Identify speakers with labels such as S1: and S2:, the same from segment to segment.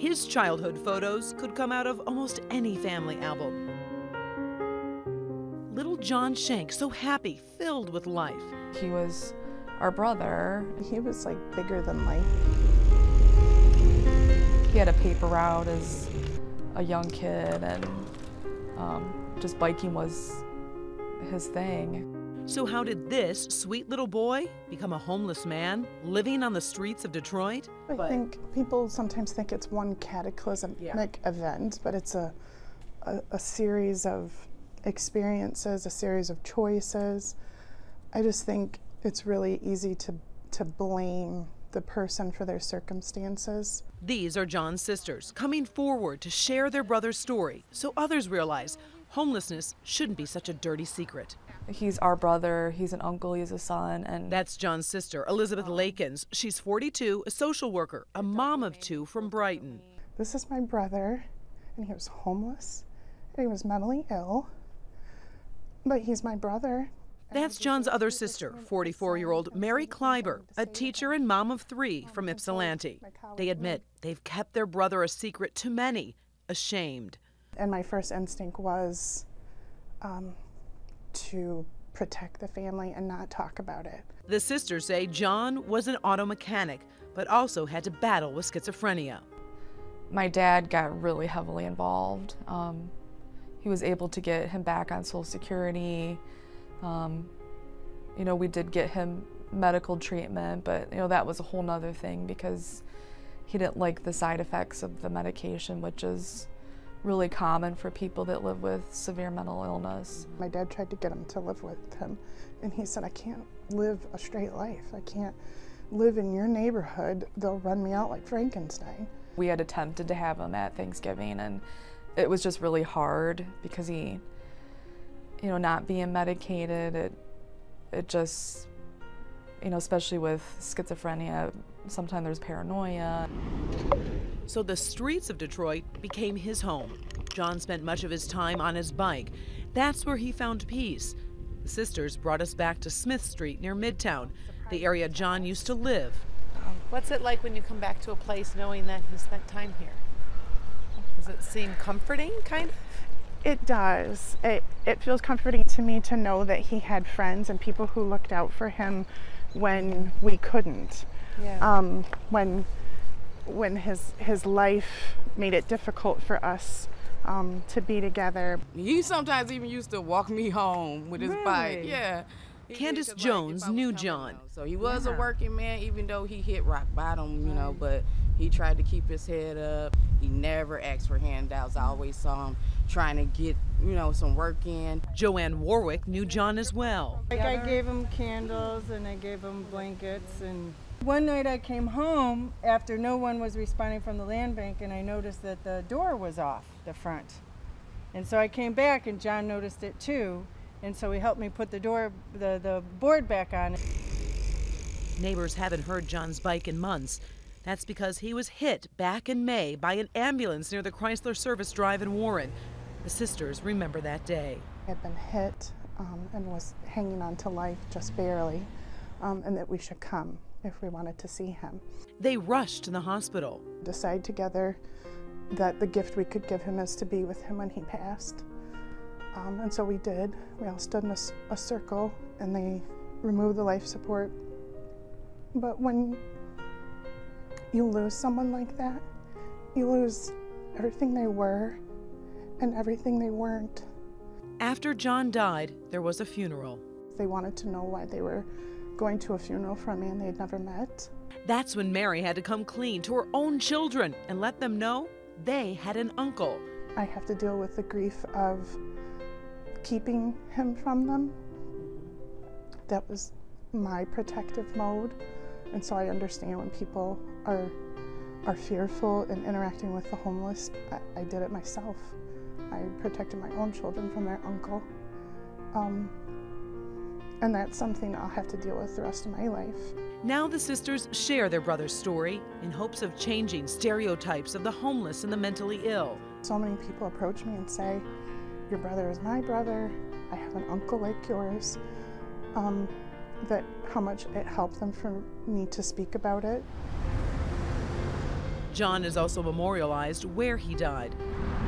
S1: His childhood photos could come out of almost any family album. Little John Shank, so happy, filled with life.
S2: He was our brother.
S3: He was like bigger than life.
S2: He had a paper route as a young kid, and just biking was his thing.
S1: So how did this sweet little boy become a homeless man living on the streets of Detroit?
S3: I think people sometimes think it's one cataclysmic event, but it's a series of experiences, a series of choices. I just think it's really easy to blame the person for their circumstances.
S1: These are John's sisters coming forward to share their brother's story so others realize homelessness shouldn't be such a dirty secret.
S2: He's our brother, he's an uncle, he's a son, and
S1: That's John's sister, Elizabeth Lakins. She's 42, a social worker, a mom of 2 from Brighton.
S3: This is my brother, and he was homeless, and he was mentally ill, but he's my brother.
S1: That's John's other sister, 44-year-old Mary Kleiber, a teacher and mom of 3 from Ypsilanti. They admit they've kept their brother a secret to many, ashamed.
S3: And my first instinct was to protect the family and not talk about it.
S1: The sisters say John was an auto mechanic, but also had to battle with schizophrenia.
S2: my dad got really heavily involved. He was able to get him back on Social Security. You know, we did get him medical treatment, but you know, that was a whole nother thing because he didn't like the side effects of the medication, which is really common for people that live with severe mental illness.
S3: My dad tried to get him to live with him, and he said, I can't live a straight life. I can't live in your neighborhood. They'll run me out like Frankenstein.
S2: We had attempted to have him at Thanksgiving, and it was just really hard because he, you know, not being medicated, it just, you know, especially with schizophrenia, sometimes there's paranoia.
S1: So the streets of Detroit became his home. John spent much of his time on his bike. That's where he found peace. The sisters brought us back to Smith Street near Midtown, the area John used to live.
S4: What's it like when you come back to a place knowing that he spent time here? Does it seem comforting, kind of?
S3: It does. It feels comforting to me to know that he had friends and people who looked out for him when we couldn't.
S4: Yeah.
S3: When his life made it difficult for us to be together.
S5: He sometimes even used to walk me home with his bike. Yeah.
S1: Candace Jones knew John.
S5: So he was a working man, even though he hit rock bottom, you know, but he tried to keep his head up. He never asked for handouts. I always saw him trying to get, you know, some work in.
S1: Joanne Warwick knew John as well.
S6: Like I gave him candles and I gave him blankets, and one night I came home after no one was responding from the land bank, and I noticed that the door was off the front. And so I came back and John noticed it too. And so he helped me put the board back on.
S1: Neighbors haven't heard John's bike in months. That's because he was hit back in May by an ambulance near the Chrysler Service Drive in Warren. The sisters remember that day.
S3: He had been hit and was hanging on to life just barely, and that we should come if we wanted to see him.
S1: They rushed to the hospital.
S3: Decide together that the gift we could give him is to be with him when he passed. And so we did. We all stood in a circle and they removed the life support. But when you lose someone like that, you lose everything they were and everything they weren't.
S1: After John died, there was a funeral.
S3: They wanted to know why they were going to a funeral for a man they'd never met.
S1: That's when Mary had to come clean to her own children and let them know they had an uncle.
S3: I have to deal with the grief of keeping him from them. That was my protective mode, and so I understand when people are fearful in interacting with the homeless. I did it myself. I protected my own children from their uncle, and that's something I'll have to deal with the rest of my life.
S1: Now the sisters share their brother's story in hopes of changing stereotypes of the homeless and the mentally ill.
S3: So many people approach me and say, your brother is my brother, I have an uncle like yours, that how much it helped them for me to speak about it.
S1: John is also memorialized where he died.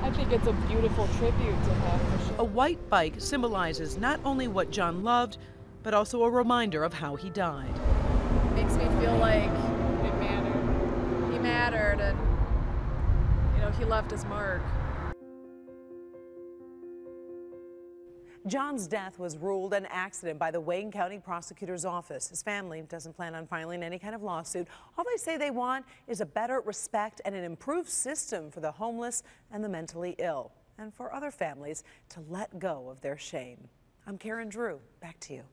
S2: I think it's a beautiful tribute to him, for sure.
S1: A white bike symbolizes not only what John loved, but also a reminder of how he died.
S7: Makes me feel like it mattered. He mattered, and he left his mark.
S1: John's death was ruled an accident by the Wayne County Prosecutor's Office. His family doesn't plan on filing any kind of lawsuit. All they say they want is a better respect and an improved system for the homeless and the mentally ill, and for other families to let go of their shame. I'm Karen Drew. Back to you.